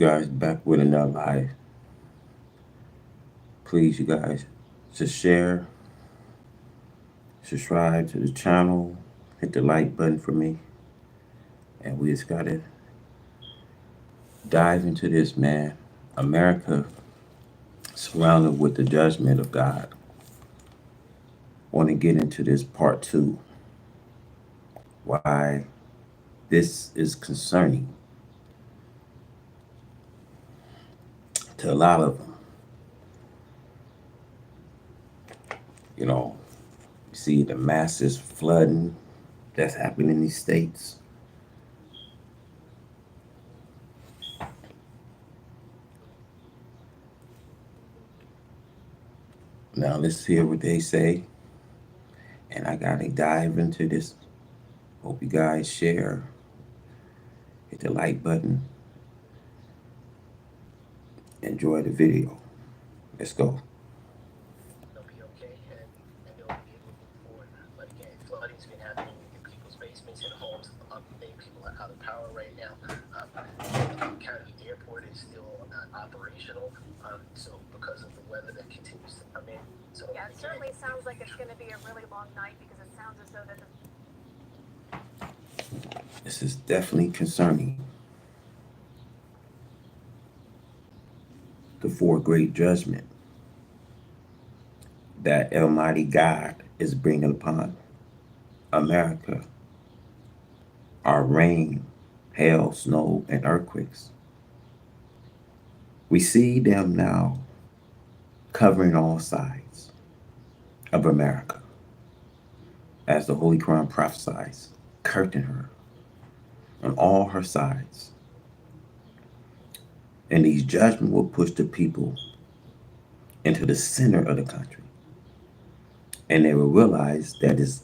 Guys, back with another live. Please, you guys, to share, subscribe to the channel, hit the like button for me, and we just gotta dive into this, man. America surrounded with the judgment of God. Want to get into this part two? Why this is concerning to a lot of them. You know, you see the massive flooding that's happening in these states. Now let's hear what they say, and I gotta dive into this. Hope you guys share, hit the like button, enjoy the video. Let's go. They'll be okay and they'll be able to move forward. But again, flooding's been happening in people's basements and homes. Many people are out of power right now. County airport is still not operational. So because of the weather that continues to come in. So yeah, it certainly sounds like it's going to be a really long night because it sounds as though that This is definitely concerning. The four great judgment that Almighty God is bringing upon America are rain, hail, snow, and earthquakes. We see them now covering all sides of America, as the Holy Quran prophesies, curtain her on all her sides. And these judgments will push the people into the center of the country. And they will realize that it's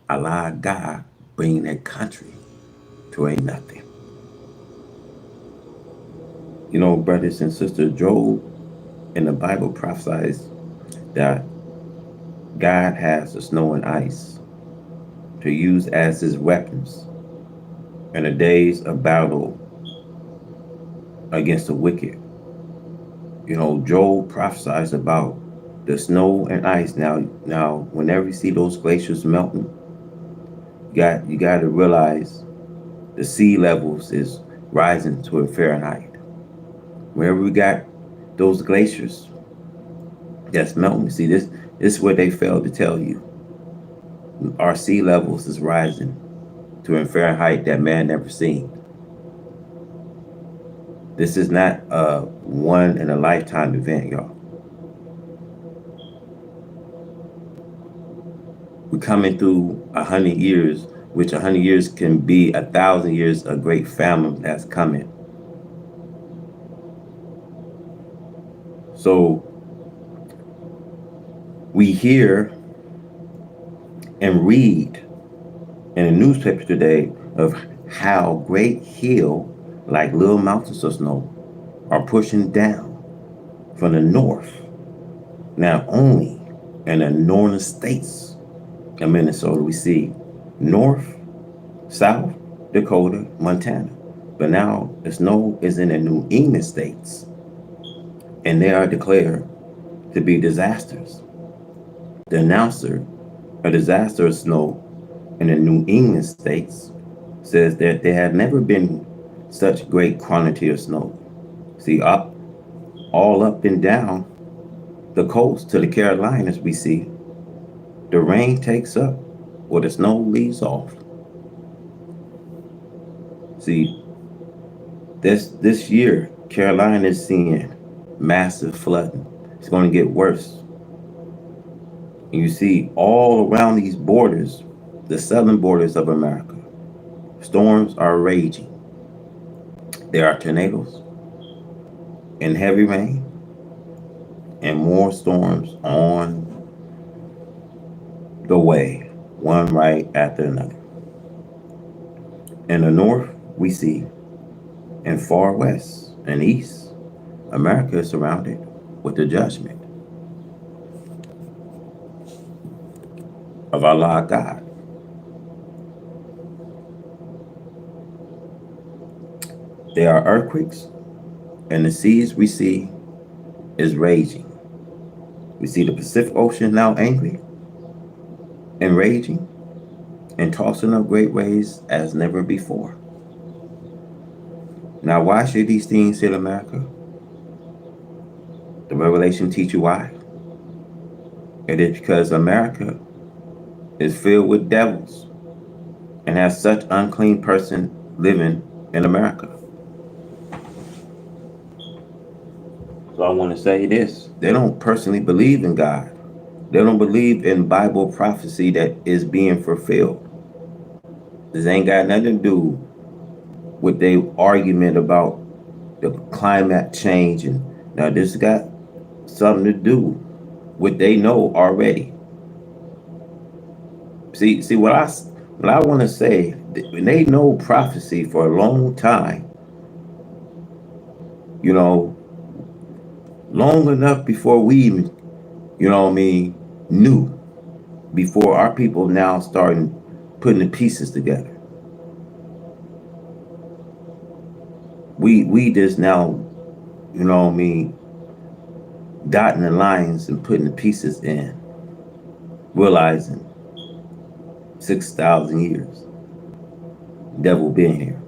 Allah God bringing that country to a nothing. You know, brothers and sisters, Job in the Bible prophesies that God has the snow and ice to use as his weapons in the days of battle against the wicked. You know, Job prophesies about the snow and ice. Now, whenever you see those glaciers melting, you got to realize the sea levels is rising to a Fahrenheit. Wherever we got those glaciers that's melting, see this is what they failed to tell you. Our sea levels is rising to a Fahrenheit that man never seen. This is not a one in a lifetime event, y'all. We're coming through 100 years, which 100 years can be 1,000 years of great famine that's coming. So we hear and read in the newspaper today of how great hill, like little mountains of snow, are pushing down from the north, not only in the northern states of Minnesota. We see North, South Dakota, Montana. But now the snow is in the New England states, and they are declared to be disasters. The announcer, a disaster of snow in the New England states, says that there had never been such great quantity of snow. See, all up and down the coast to the Carolinas, we see the rain takes up or the snow leaves off. See, this year, Carolina is seeing massive flooding. It's going to get worse. And you see all around these borders, the southern borders of America, storms are raging. There are tornadoes and heavy rain and more storms on the way, one right after another. In the north, we see in far west and east, America is surrounded with the judgment of Allah God. There are earthquakes, And the seas we see is raging. We see the Pacific Ocean now angry and raging and tossing up great waves as never before. Now, why should these things hit America? The Revelation teach you why. It is because America is filled with devils and has such unclean person living in America. So I want to say this. They don't personally believe in God. They don't believe in Bible prophecy that is being fulfilled. This ain't got nothing to do with their argument about the climate change, and now this got something to do with they know already. See what I want to say. When they know prophecy for a long time, you know, long enough before we even, knew, before our people now starting putting the pieces together. We just now, dotting the lines and putting the pieces in, realizing 6,000 years, devil been here.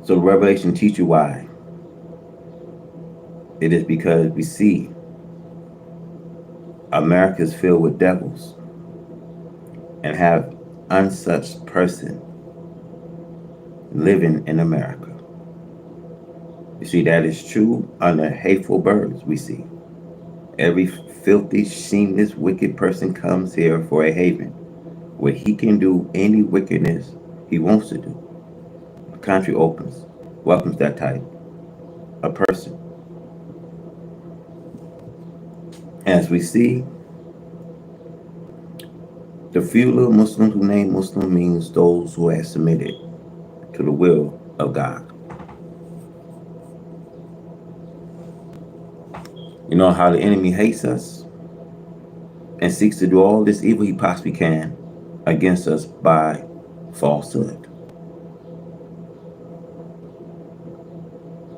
So Revelation teach you why. It is because we see America is filled with devils and have unsuch person living in America. You see, that is true under hateful birds we see. Every filthy, shameless, wicked person comes here for a haven where he can do any wickedness he wants to do. The country welcomes that type of person. As we see, the few little Muslims who name Muslim means those who have submitted to the will of God. You know how the enemy hates us and seeks to do all this evil he possibly can against us by falsehood.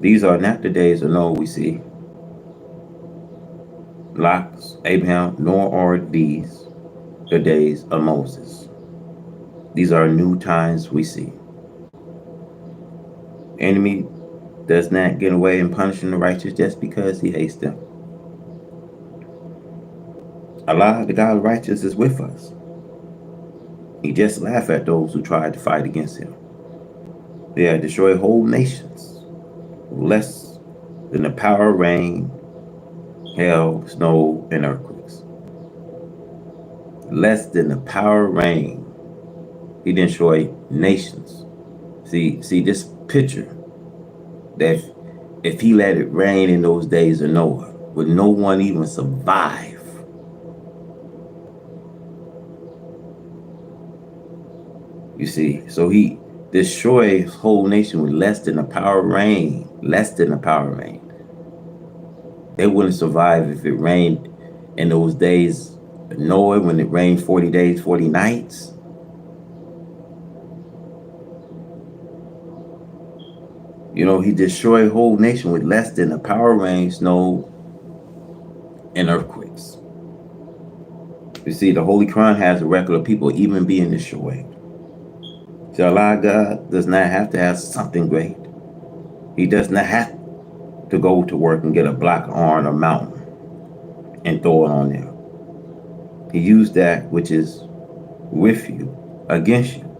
These are not the days of Noah we see. Like Abraham, nor are these the days of Moses. These are new times we see. Enemy does not get away in punishing the righteous just because he hates them. Allah, the God of righteous, is with us. He just laughed at those who tried to fight against him. They have destroyed whole nations, less than the power of rain, hail, snow, and earthquakes. Less than the power of rain, he destroyed nations. See this picture that if he let it rain in those days of Noah, would no one even survive? You see, so he destroyed his whole nation with less than the power of rain. Less than the power of rain. They wouldn't survive if it rained in those days. Noah, when it rained 40 days, 40 nights. He destroyed a whole nation with less than the power of rain, snow, and earthquakes. You see, the Holy Quran has a record of people even being destroyed. So Allah God does not have to have something great. He does not have to go to work and get a block on a mountain and throw it on there. He used that which is with you against you.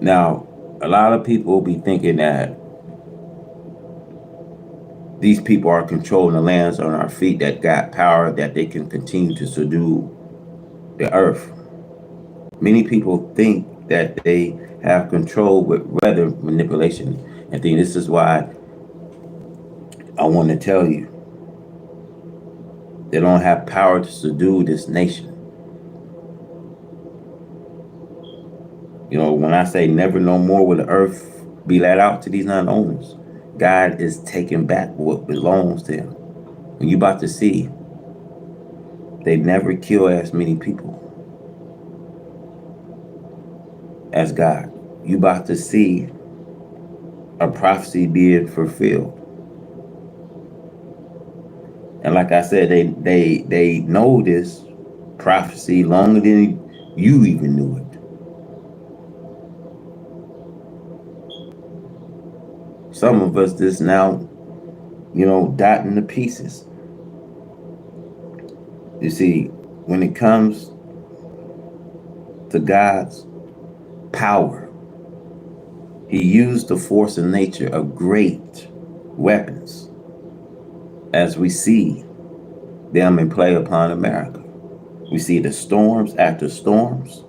Now, a lot of people will be thinking that these people are controlling the lands on our feet that got power that they can continue to subdue the earth. Many people think that they have control with weather manipulation. I think this is why I want to tell you, they don't have power to subdue this nation. When I say never no more will the earth be let out to these non-owners, God is taking back what belongs to him. When you about to see, they never kill as many people as God. you about to see a prophecy being fulfilled. And like I said, they know this prophecy longer than you even knew it. Some of us just now, dotting the pieces. You see, when it comes to God's power, He used the force of nature of great weapons, as we see them in play upon America. We see the storms after storms.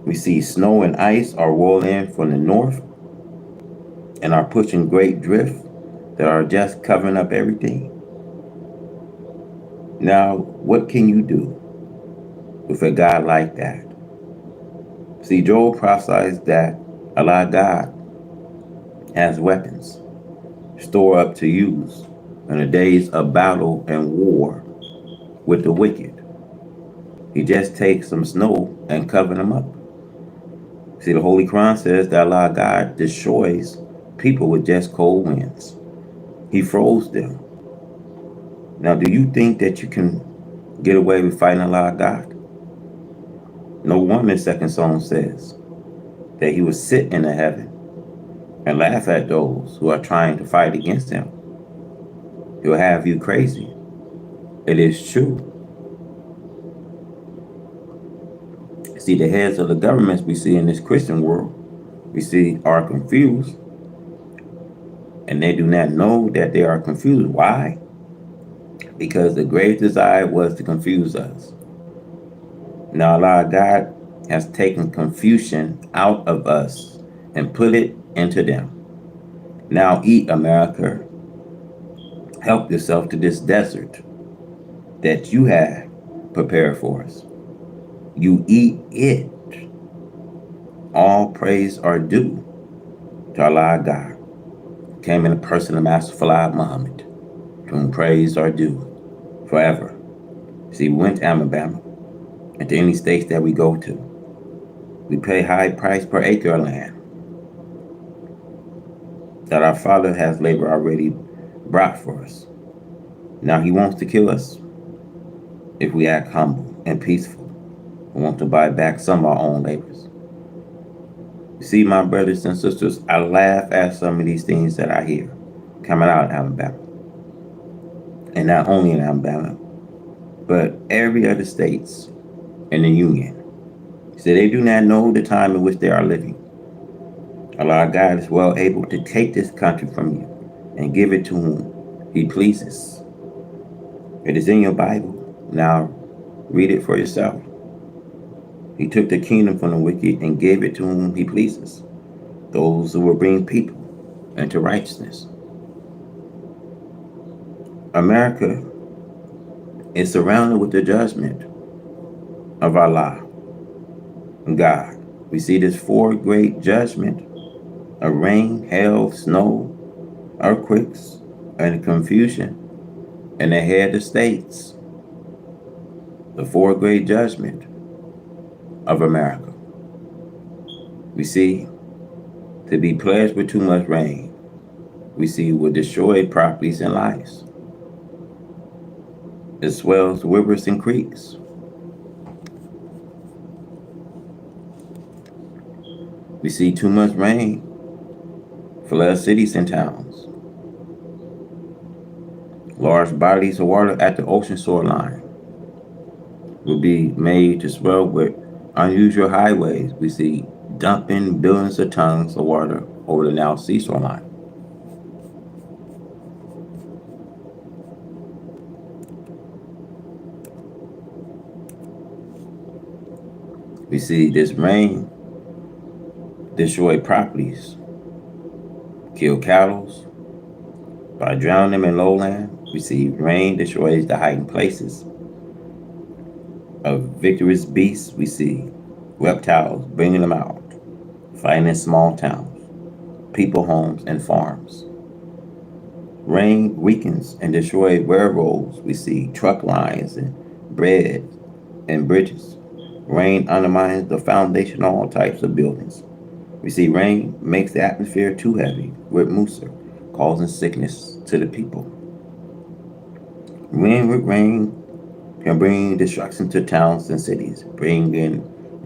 We see snow and ice are rolling in from the north and are pushing great drift that are just covering up everything. Now, what can you do with a God like that? See, Joel prophesies that Allah God has weapons stored up to use in the days of battle and war with the wicked. He just takes some snow and cover them up. See, the Holy Quran says that Allah God destroys people with just cold winds. He froze them. Now, do you think that you can get away with fighting Allah God? No wonder Second Psalm says that He will sit in the heaven and laugh at those who are trying to fight against Him. He'll have you crazy. It is true. See, the heads of the governments we see in this Christian world, we see are confused, and they do not know that they are confused. Why? Because the great desire was to confuse us. Now, Allah God has taken confusion out of us and put it into them. Now eat, America. Help yourself to this desert that you have prepared for us. You eat it. All praise are due to Allah God. Came in the person of Master Fala Muhammad, to whom praise are due forever. See, we went to Alabama, and to any states that we go to, we pay high price per acre of land that our Father has labor already brought for us. Now He wants to kill us if we act humble and peaceful. We want to buy back some of our own labors. You see, my brothers and sisters, I laugh at some of these things that I hear coming out of Alabama. And not only in Alabama, but every other states in the Union. So they do not know the time in which they are living. Allah God is well able to take this country from you and give it to whom He pleases. It is in your Bible. Now read it for yourself. He took the kingdom from the wicked and gave it to whom He pleases, those who will bring people into righteousness. America is surrounded with the judgment of Allah and God. We see this four great judgment of rain, hail, snow, earthquakes, and confusion in the head of states. The four great judgment of America. We see to be pledged with too much rain. We see will destroy properties and lives. It swells rivers and creeks. We see too much rain flood cities and towns. Large bodies of water at the ocean shoreline will be made to swell with unusual highways. We see dumping billions of tons of water over the Nile Sea shoreline. We see this rain destroy properties, kill cattle by drowning them in lowland. We see rain destroys the hiding places of victorious beasts. We see reptiles bringing them out, fighting in small towns, people homes, and farms. Rain weakens and destroys railroads. We see truck lines and bread and bridges. Rain undermines the foundation of all types of buildings. We see rain makes the atmosphere too heavy with moisture, causing sickness to the people. Wind with rain can bring destruction to towns and cities, bringing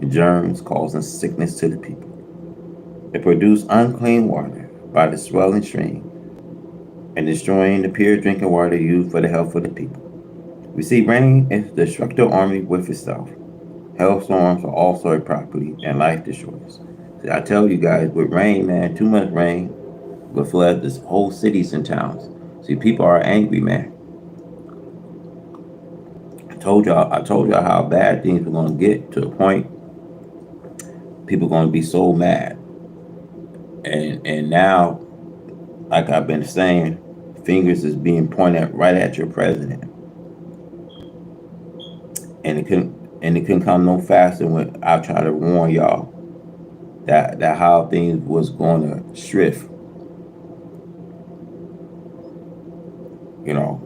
germs, causing sickness to the people. It produces unclean water by the swelling stream and destroying the pure drinking water used for the health of the people. We see rain is the destructive army with itself. Hailstorms are also a property and life destroyers. See, I tell you guys, with rain, man, too much rain will flood this whole cities and towns. See, people are angry, man. I told y'all how bad things were gonna get to a point people gonna be so mad. And now, like I've been saying, fingers is being pointed right at your president. And it couldn't come no faster when I try to warn y'all that how things was gonna shift, you know.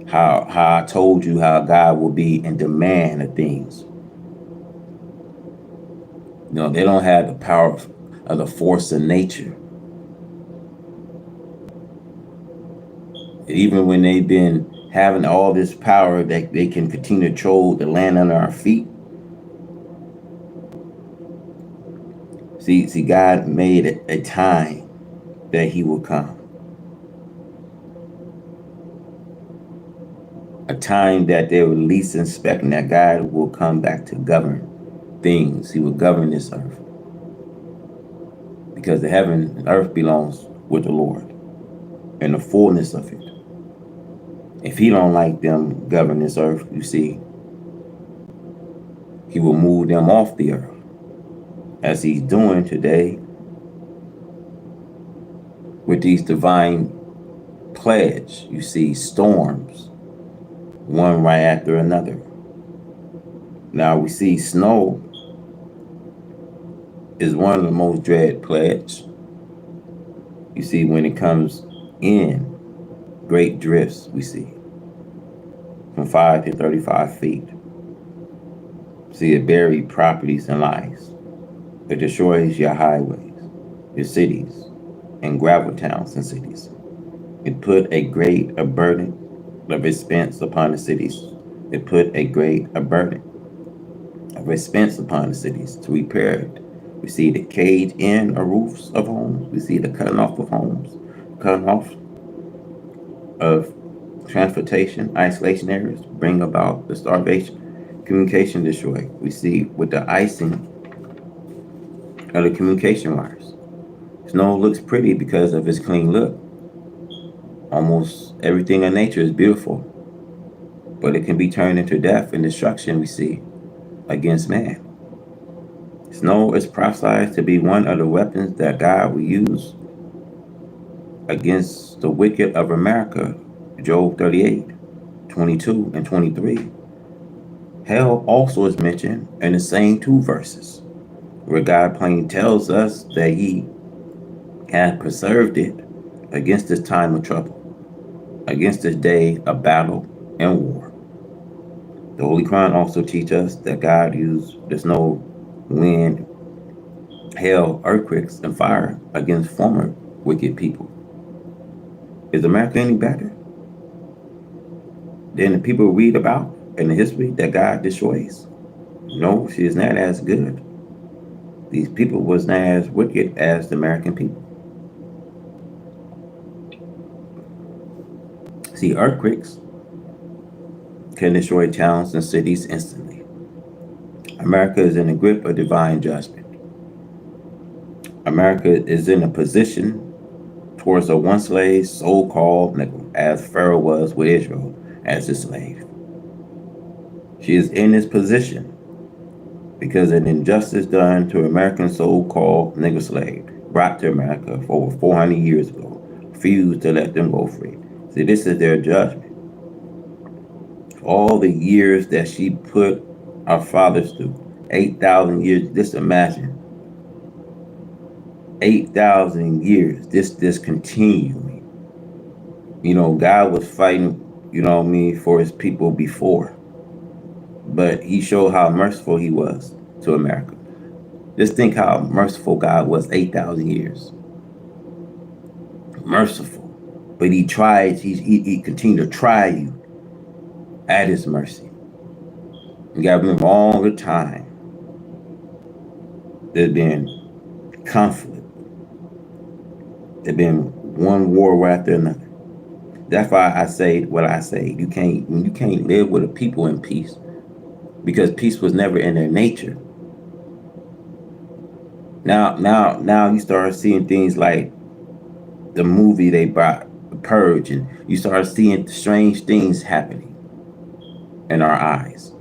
How I told you how God will be in demand of things. They don't have the power of the force of nature. Even when they've been having all this power that they can continue to control the land under our feet. See, God made a time that He will come. A time that they were least expecting that God will come back to govern things. He will govern this earth. Because the heaven and earth belongs with the Lord and the fullness of it. If He don't like them govern this earth, you see, He will move them off the earth. As He's doing today with these divine pledge. You see storms, one right after another. Now we see snow is one of the most dread pledge. You see, when it comes in, great drifts we see from 5 to 35 feet. See, it buried properties and lives. It destroys your highways, your cities, and gravel towns and cities. It put a burden of expense upon the cities. It put a burden of expense upon the cities to repair it. We see the cage in or roofs of homes. We see the cutting off of homes, cutting off of transportation, isolation areas, bring about the starvation, communication destroyed. We see with the icing of the communication wires. Snow looks pretty because of its clean look. Almost everything in nature is beautiful, but it can be turned into death and destruction we see against man. Snow is prophesied to be one of the weapons that God will use against the wicked of America. Job 38, 22 and 23. Hell also is mentioned in the same two verses, where God plainly tells us that He has preserved it against this time of trouble, against this day of battle and war. The Holy Quran also teaches us that God used the snow, wind, hail, earthquakes, and fire against former wicked people. Is America any better than the people read about in the history that God destroys? No, she is not as good. These people was not as wicked as the American people. See, earthquakes can destroy towns and cities instantly. America is in the grip of divine judgment. America is in a position towards a one slave, so-called nigger, as Pharaoh was with Israel as a slave. She is in this position because of an injustice done to American so-called nigger slave brought to America for over 400 years ago, refused to let them go free. See, this is their judgment. All the years that she put our fathers through, 8,000 years, just imagine. 8,000 years, this continuing. God was fighting, for His people before. But He showed how merciful He was to America. Just think how merciful God was 8,000 years. Merciful. But he tried, he continued to try you at his mercy. You got to remember all the time there's been conflict. There's been one war right after another. That's why I say what I say. You can't live with a people in peace, because peace was never in their nature. Now you start seeing things like the movie they brought, The Purge, and you start seeing strange things happening in our eyes.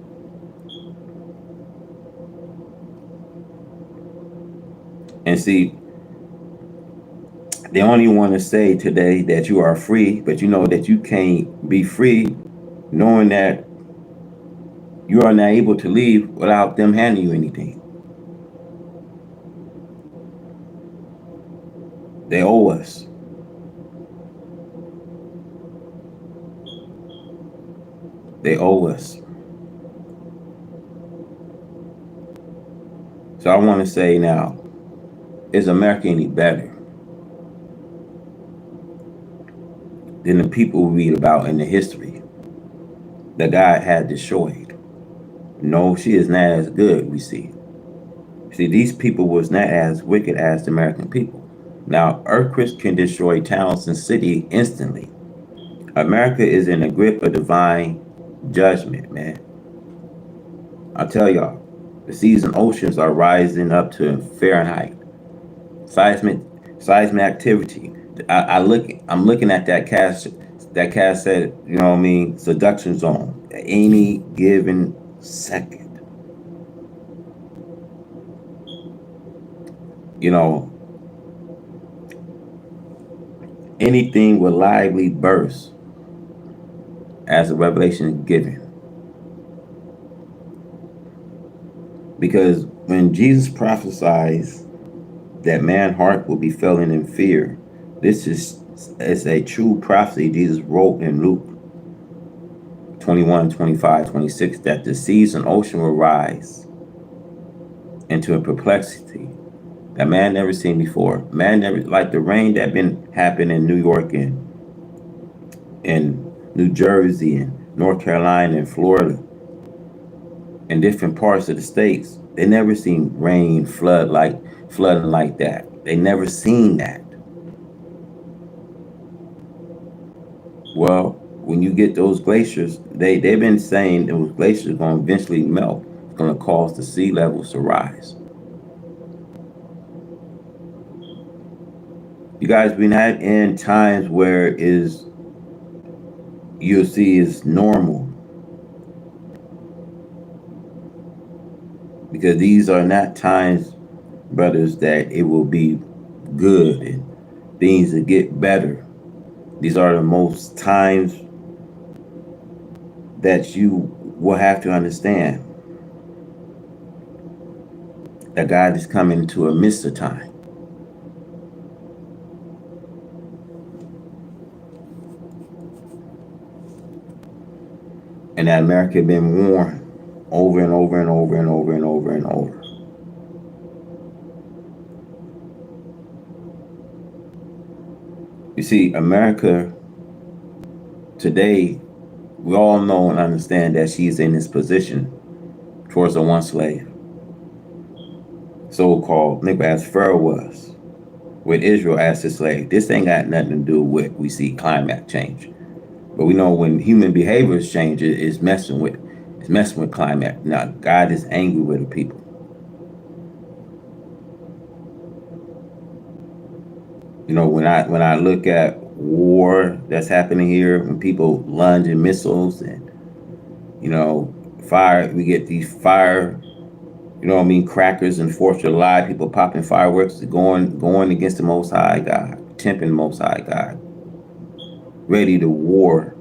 And see, they only want to say today that you are free, but you know that you can't be free knowing that you are not able to leave without them handing you anything. They owe us. They owe us. So I want to say now, is America any better than the people we read about in the history that God had destroyed? No, she is not as good, we see. See, these people was not as wicked as the American people. Now, earthquakes can destroy towns and cities instantly. America is in the grip of divine judgment, man. I tell y'all, the seas and oceans are rising up to Fahrenheit. Seismic seismic activity. I'm looking at that cast said, you know what I mean, seduction zone at any given second. You know, anything will lively burst as the revelation is given. Because when Jesus prophesies that man's heart will be failing in fear, this is a true prophecy Jesus wrote in Luke 21, 25, 26, that the seas and ocean will rise into a perplexity that man never seen before. Man never, like the rain that been happening in New York and in New Jersey and North Carolina and Florida and different parts of the states. They never seen rain flooding like that. They never seen that. Well, when you get those glaciers, they've been saying those glaciers are going to eventually melt. It's going to cause the sea levels to rise. You guys, we're not in times where you'll see is normal, because these are not times, brothers, that it will be good and things will get better. These are the most times that you will have to understand that God is coming into a midst of time. And that America had been warned over and over and over and over and over and over. You see, America today, we all know and understand that she's in this position towards the one slave, so-called nigga, as Pharaoh was with Israel as his slave. This ain't got nothing to do with we see climate change. But we know when human behaviors change, it's messing with climate. Now God is angry with the people. You know, when I look at war that's happening here, when people launching missiles and fire, we get these fire, crackers and 4th of July, people popping fireworks, going against the Most High God, tempting the Most High God, ready to war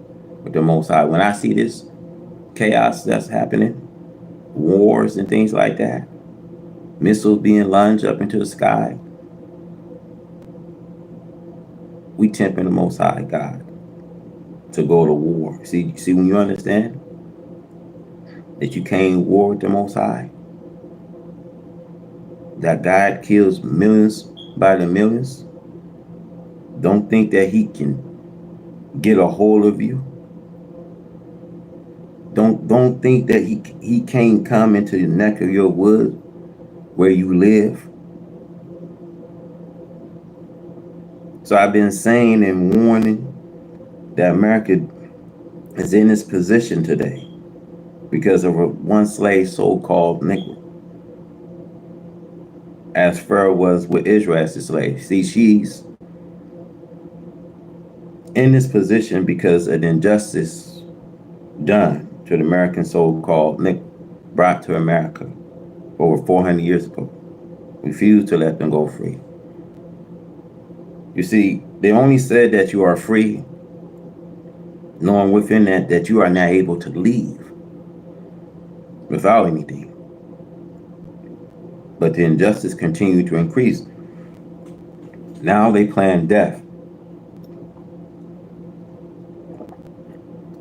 with the Most High. When I see this chaos that's happening, wars and things like that, missiles being launched up into the sky, we tempting the Most High God to go to war. See when you understand that you can't war with the Most High, that God kills millions by the millions, don't think that he can get a hold of you. Don't think that he can't come into the neck of your woods where you live. So I've been saying and warning that America is in this position today because of a one slave so-called Negro, as Pharaoh was with Israel as a slave. See, she's in this position because of the injustice done to the American so-called Negro brought to America over 400 years ago. Refused to let them go free. You see, they only said that you are free, knowing within that you are not able to leave without anything. But the injustice continued to increase. Now they plan death.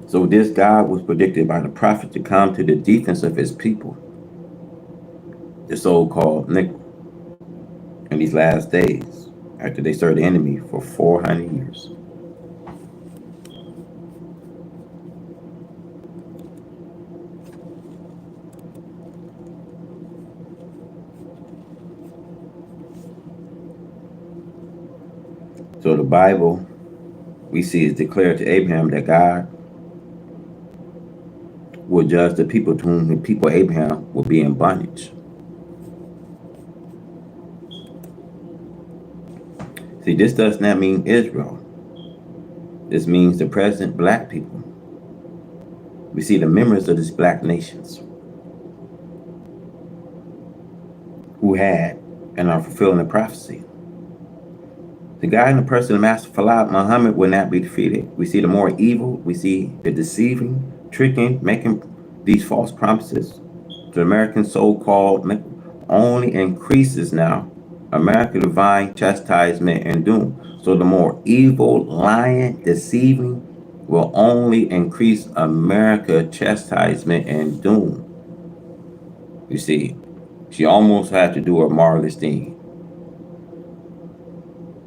So this God was predicted by the prophet to come to the defense of his people, the so-called Negro, in these last days, after they served the enemy for 400 years. So the Bible, we see, is declared to Abraham that God will judge the people to whom the people of Abraham will be in bondage. See, this does not mean Israel. This means the present black people. We see the members of these black nations who had and are fulfilling the prophecy. The guy in the person of Master Fala Muhammad will not be defeated. We see the more evil, we see the deceiving, tricking, making these false promises. The American so-called only increases now. American divine chastisement and doom. So the more evil, lying, deceiving will only increase America chastisement and doom. You see, she almost had to do a marvelous thing.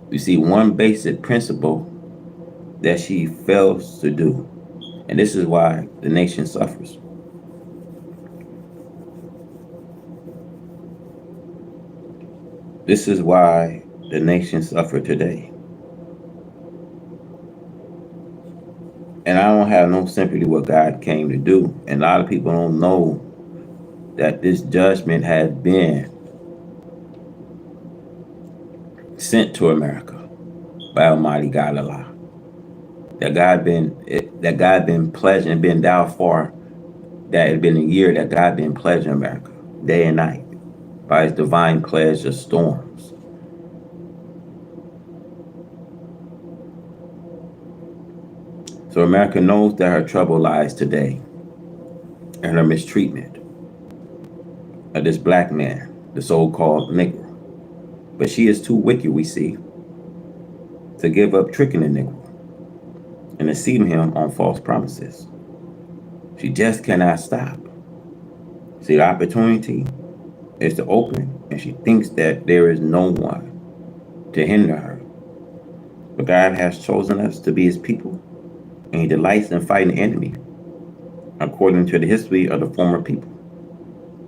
You see, one basic principle that she fails to do. And this is why the nation suffers. This is why the nation suffers today. And I don't have no sympathy what God came to do. And a lot of people don't know that this judgment has been sent to America by Almighty God Allah. That God been pleasuring, been down far, that it had been a year that God been pleasuring America, day and night, by his divine pleasure storms. So America knows that her trouble lies today in her mistreatment of this black man, the so-called Negro. But she is too wicked, we see, to give up tricking the Negro and deceiving him on false promises. She just cannot stop. See, the opportunity is to open, and she thinks that there is no one to hinder her. But God has chosen us to be his people, and he delights in fighting the enemy, according to the history of the former people.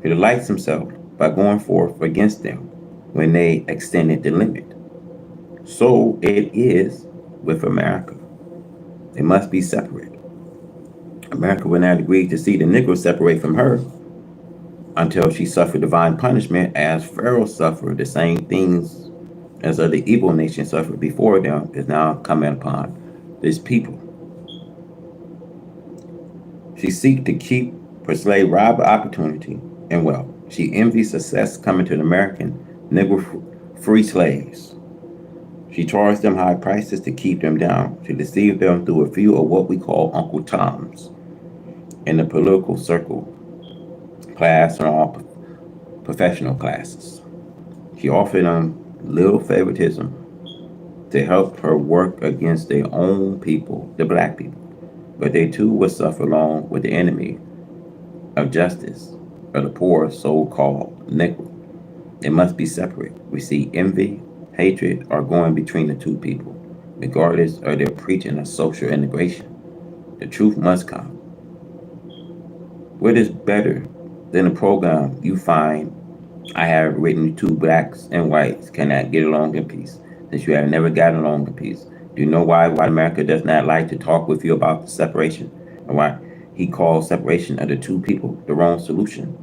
He delights himself by going forth against them when they extended the limit. So it is with America. They must be separate. America will not agree to see the Negro separate from her until she suffered divine punishment, as Pharaoh suffered the same things as other evil nations suffered before them is now coming upon this people. She seeks to keep her slave robber opportunity and wealth. She envies success coming to the American Negro free slaves. She charged them high prices to keep them down, to deceive them through a few of what we call Uncle Toms in the political circle, class, and all professional classes. She offered them little favoritism to help her work against their own people, the black people. But they too would suffer along with the enemy of justice, of the poor so-called Negro. It must be separate. We see envy, hatred are going between the two people, regardless of their preaching of social integration. The truth must come. What is better than a program you find I have written two blacks and whites cannot get along in peace, since you have never gotten along in peace? Do you know why white America does not like to talk with you about the separation? And why he calls separation of the two people the wrong solution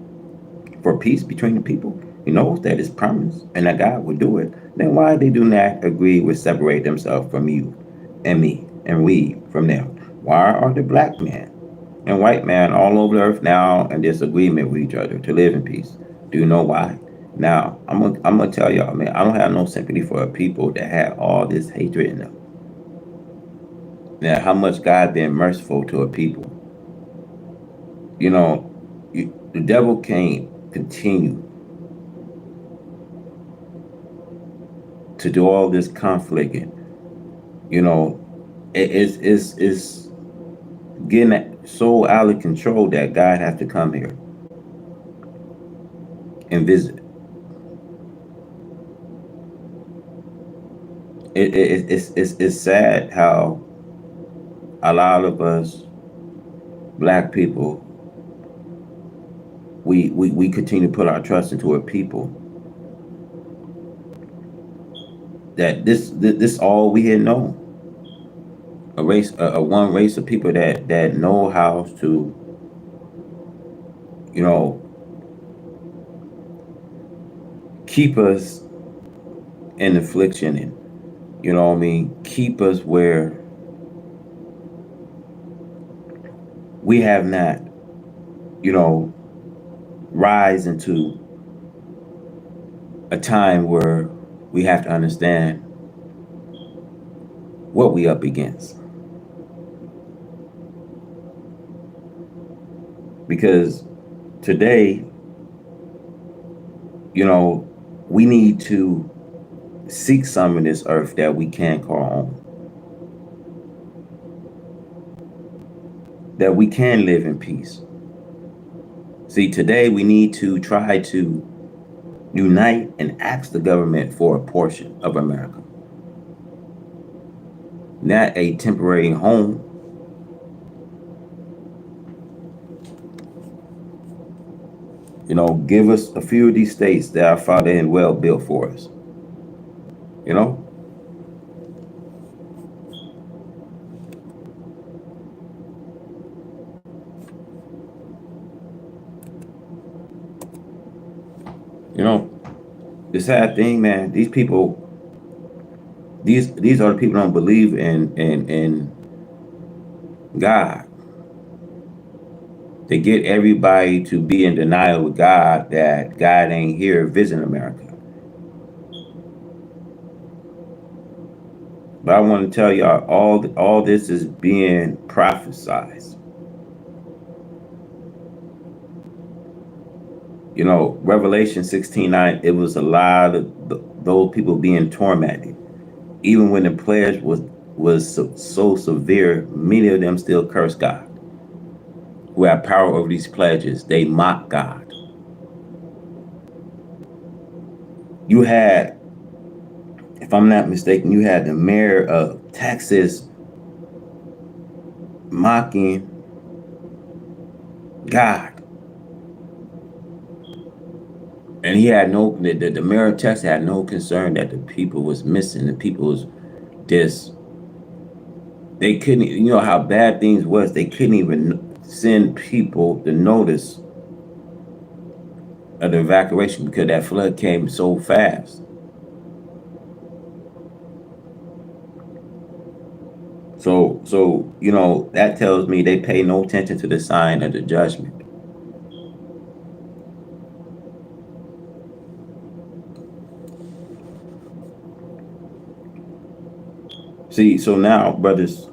for peace between the people? He knows that it's promised and that God will do it. Then why they do not agree with separate themselves from you and me and we from them? Why are the black men and white man all over the earth now in disagreement with each other to live in peace? Do you know why? Now, I'm gonna tell y'all, man, I don't have no sympathy for a people that had all this hatred in them. Now, how much God been merciful to a people? You know, the devil can't continue to do all this conflict, and you know, it's getting so out of control that God has to come here and visit. It's sad how a lot of us black people we continue to put our trust into a people that this all we had known, a race, a one race of people that know how to, you know, keep us in affliction, and you know what I mean, keep us where we have not, you know, rise into a time where we have to understand what we up against. Because today, you know, we need to seek some in this earth that we can call home, that we can live in peace. See, today we need to try to unite and ask the government for a portion of America, not a temporary home. You know, give us a few of these states that our Father and well built for us. You know, you know, the sad thing, man. These people, these are the people who don't believe in God. They get everybody to be in denial with God that God ain't here visiting America. But I want to tell y'all, all this is being prophesied. You know, Revelation 16:9. It was a lot of those people being tormented, even when the pledge was so severe. Many of them still curse God, who have power over these pledges. They mock God. You had, if I'm not mistaken, you had the mayor of Texas mocking God. And he had no, the mayor of Texas had no concern that the people was missing. The people was just, they couldn't, you know how bad things was. They couldn't even send people the notice of the evacuation because that flood came so fast. So you know that tells me they pay no attention to the sign of the judgment. See, so now, brothers,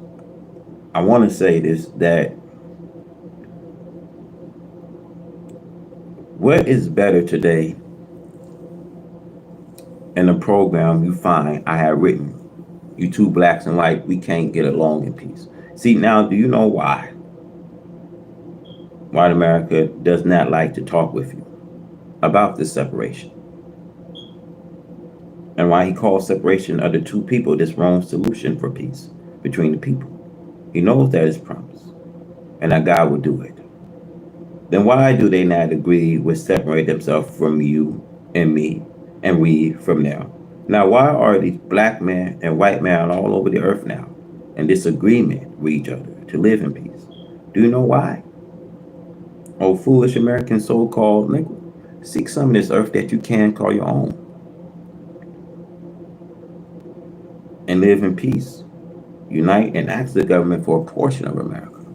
I want to say this, that what is better today in the program you find I have written, you two blacks and white, we can't get along in peace. See, now, do you know why? White America does not like to talk with you about this separation. And why he calls separation of the two people this wrong solution for peace between the people. He knows that is promise and that God will do it. Then why do they not agree with separate themselves from you and me and we from them? Now why are these black men and white men all over the earth now in disagreement with each other to live in peace? Do you know why? Oh foolish American so called nigga. Seek some of this earth that you can call your own and live in peace. Unite and ask the government for a portion of America.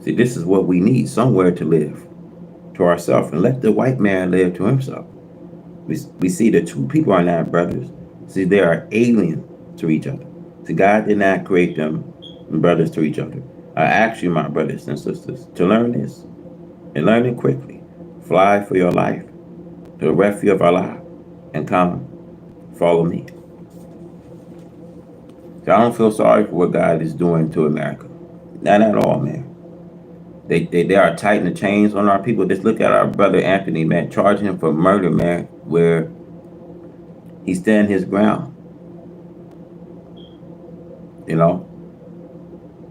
See, this is what we need somewhere to live to ourselves and let the white man live to himself. We see the two people are not brothers. See, they are alien to each other. See, God did not create them brothers to each other. I ask you, my brothers and sisters, to learn this and learn it quickly. Fly for your life to the refuge of Allah and come follow me. So I don't feel sorry for what God is doing to America. Not at all, man. They are tightening the chains on our people. Just look at our brother Anthony, man, charging him for murder, man, where he stand his ground. You know,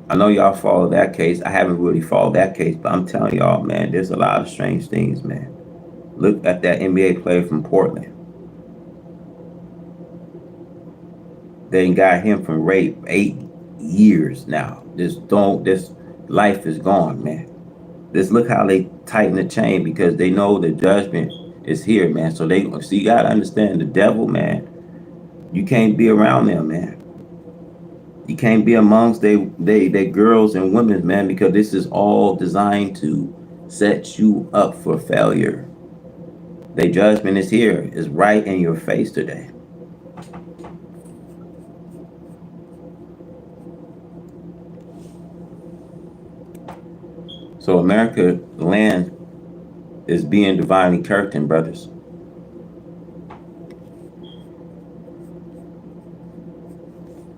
I know y'all follow that case. I haven't really followed that case, but I'm telling y'all, man, there's a lot of strange things, man. Look at that NBA player from Portland. They got him from rape 8 years now. This life is gone, man. Just look how they tighten the chain because they know the judgment is here, man. So you gotta understand the devil, man. You can't be around them, man. You can't be amongst they girls and women, man, because this is all designed to set you up for failure. Their judgment is here, is right in your face today. So America land is being divinely curtained, brothers.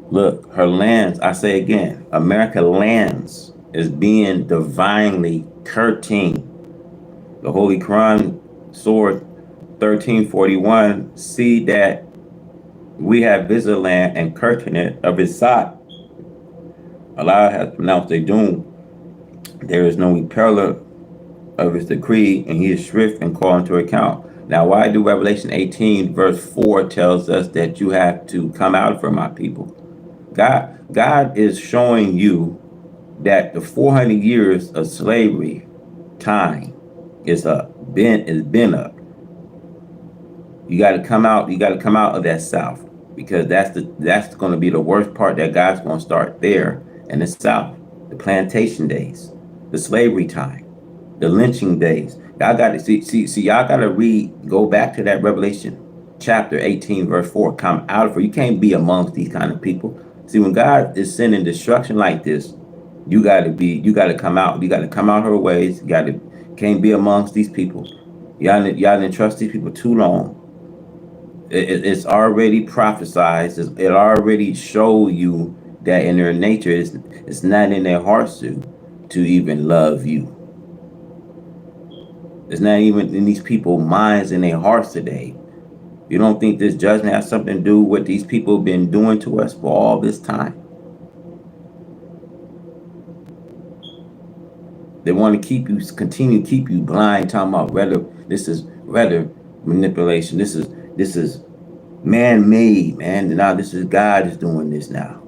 Look, her lands, I say again, America lands is being divinely curtained. The Holy Quran, Surah 1341, see that we have visited land and curtained it of its side. Allah has pronounced a doom. There is no repeller of his decree, and he is swift and called into account. Now, why do Revelation 18, verse 4 tells us that you have to come out from my people? God is showing you that the 400 years of slavery time is up, been up. You got to come out. You got to come out of that South because that's going to be the worst part. That God's going to start there in the South, the plantation days, the slavery time, the lynching days. Y'all got to see. Y'all got to go back to that Revelation chapter 18, verse 4. Come out of her. You can't be amongst these kind of people. See, when God is sending destruction like this, you got to come out. You got to come out her ways. Can't be amongst these people. Y'all didn't trust these people too long. It's already prophesied. It already showed you that in their nature, it's not in their hearts to even love you. It's not even in these people's minds and their hearts today. You don't think this judgment has something to do with what these people have been doing to us for all this time? They want to continue to keep you blind, talking about rather manipulation. This is man-made, man. Now this is God is doing this now.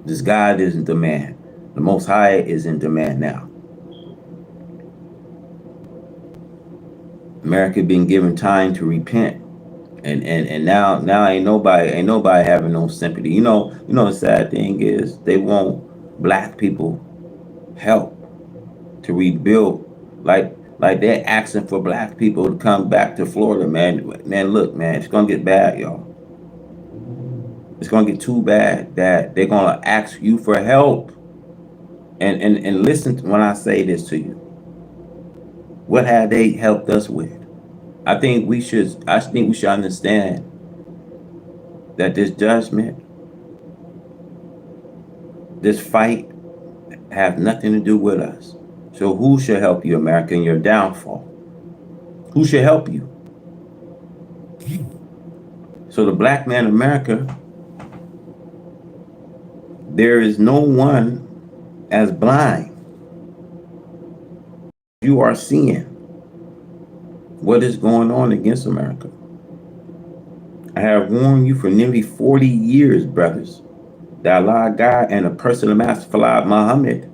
This God isn't the man. The Most High is in demand now. America been given time to repent. And now ain't nobody having no sympathy. You know the sad thing is they want black people help to rebuild, like they're asking for black people to come back to Florida, man. Man, look, man, it's gonna get bad, y'all. It's gonna get too bad that they're gonna ask you for help. And listen when I say this to you. What have they helped us with? I think we should understand that this judgment, this fight, have nothing to do with us. So who should help you, America, in your downfall? Who should help you? So the black man in America, there is no one as blind. You are seeing what is going on against America. I have warned you for nearly 40 years, brothers, that Allah, God, and a person of Master Falad Muhammad,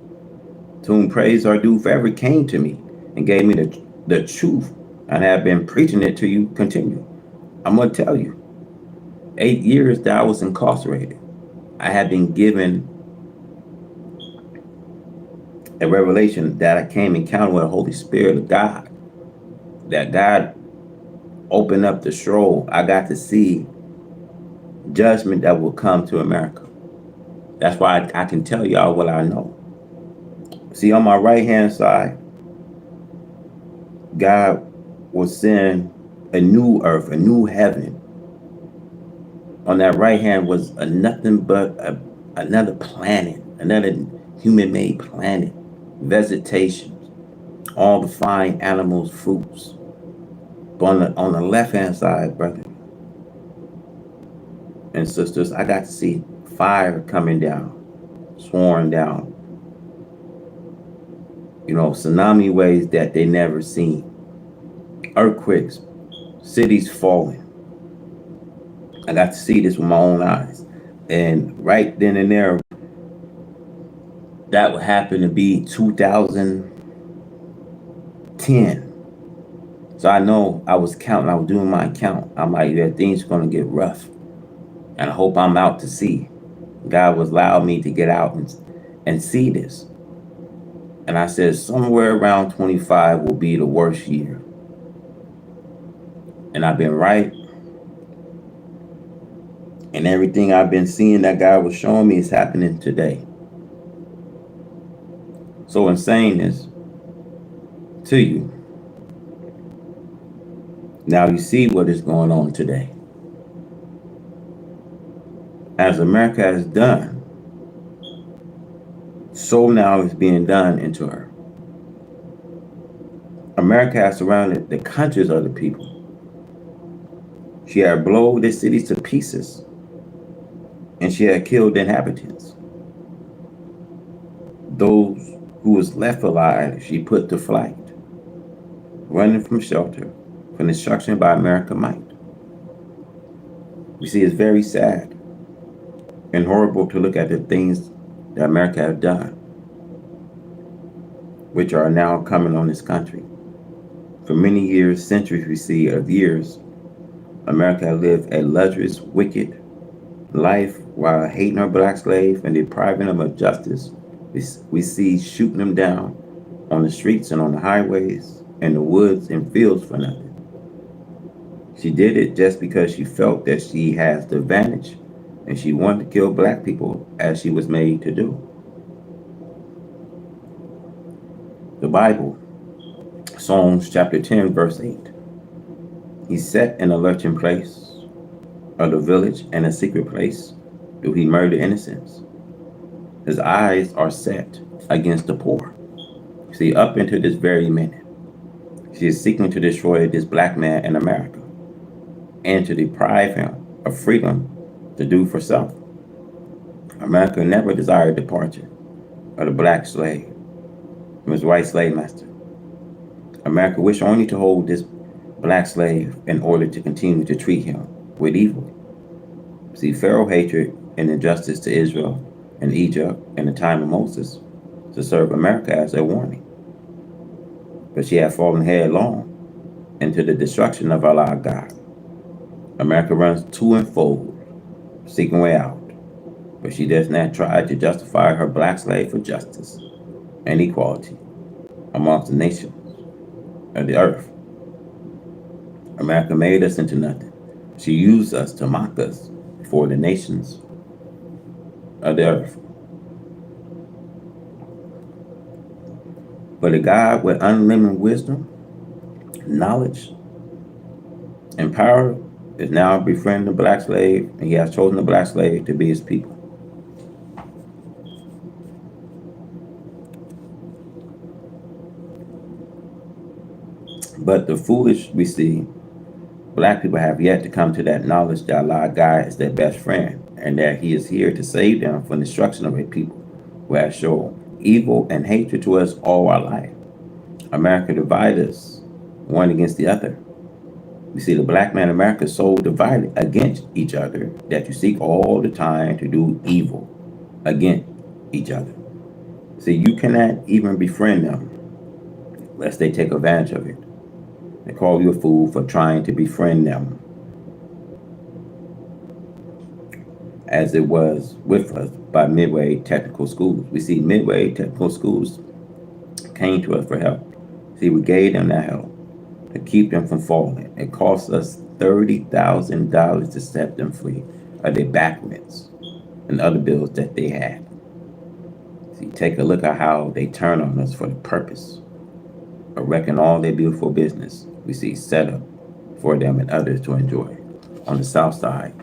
to whom praise are due, forever came to me and gave me the truth, and have been preaching it to you continue. I'm going to tell you, 8 years that I was incarcerated, I had been given a revelation that I came encounter with the Holy Spirit of God, that God opened up the scroll. I got to see judgment that will come to America. That's why I can tell y'all what I know. See, on my right hand side, God will send a new earth, a new heaven. On that right hand was nothing but another planet, another human-made planet, vegetation, all the fine animals, fruits. But on the left hand side, brother and sisters, I got to see fire coming down, sworn down. Tsunami waves that they never seen, earthquakes, cities falling. I got to see this with my own eyes. And right then and there, that would happen to be 2010. So I know I was counting, I was doing my count. I'm like, yeah, things are going to get rough. And I hope I'm out to see. God was allowed me to get out and see this. And I said, somewhere around 25 will be the worst year. And I've been right. And everything I've been seeing that God was showing me is happening today. So in saying this to you, now you see what is going on today. As America has done, so now is being done into her. America has surrounded the countries of the people. She had blown the cities to pieces, and she had killed the inhabitants. Those who was left alive, she put to flight, running from shelter, from destruction by American might. You see, it's very sad and horrible to look at the things that America has done, which are now coming on this country. For many years, centuries we see of years, America has lived a luxurious, wicked life while hating our black slaves and depriving them of justice. We see shooting them down on the streets and on the highways and the woods and fields for nothing. She did it just because she felt that she has the advantage and she wanted to kill black people as she was made to do. The Bible, Psalms chapter 10, verse 8. He sat in a lurching place of the village and a secret place do he murder innocents. His eyes are set against the poor. See, up into this very minute, she is seeking to destroy this black man in America and to deprive him of freedom to do for self. America never desired departure of the black slave from his white slave master. America wished only to hold this black slave in order to continue to treat him with evil. See, Pharaoh hatred and injustice to Israel and Egypt in the time of Moses to serve America as a warning. But she had fallen headlong into the destruction of Allah God. America runs to and fro, seeking way out. But she does not try to justify her black slave for justice and equality amongst the nations of the earth. America made us into nothing. She used us to mock us before the nations of the earth. But a God with unlimited wisdom, knowledge, and power is now befriending the black slave, and he has chosen the black slave to be his people. But the foolish we see Black people have yet to come to that knowledge that Allah God is their best friend and that He is here to save them from the destruction of a people who have shown evil and hatred to us all our life. America divides us one against the other. We see the black man in America is so divided against each other that you seek all the time to do evil against each other. See, you cannot even befriend them lest they take advantage of it. They call you a fool for trying to befriend them, as it was with us by Midway Technical Schools. We see Midway Technical Schools came to us for help. See, we gave them that help to keep them from falling. It cost us $30,000 to set them free of their back rents and other bills that they had. See, take a look at how they turn on us for the purpose of wrecking all their beautiful business we see set up for them and others to enjoy on the south side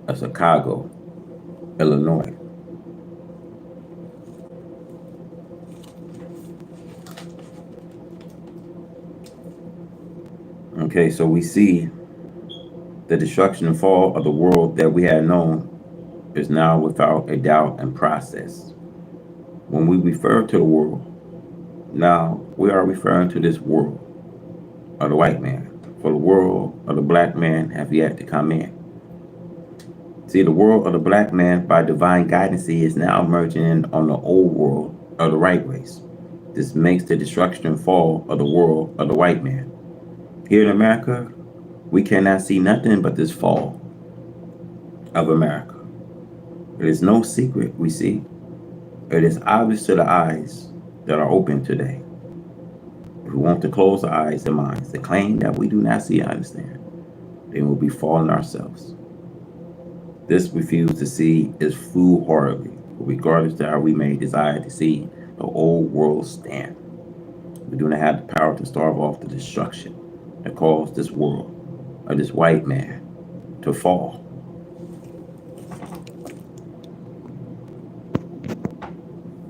of Chicago, Illinois. Okay, so we see the destruction and fall of the world that we had known is now without a doubt and process. When we refer to the world, now we are referring to this world of the white man, for the world of the black man have yet to come in. See, the world of the black man by divine guidance is now merging in on the old world of the right race. This makes the destruction and fall of the world of the white man. Here in America, we cannot see nothing but this fall of America. It is no secret we see. It is obvious to the eyes that are open today. If we want to close our eyes and minds to claim that we do not see and understand, then we'll be falling ourselves. This refuse to see is foolhardy, regardless of how we may desire to see the old world stand. We do not have the power to starve off the destruction that caused this world or this white man to fall.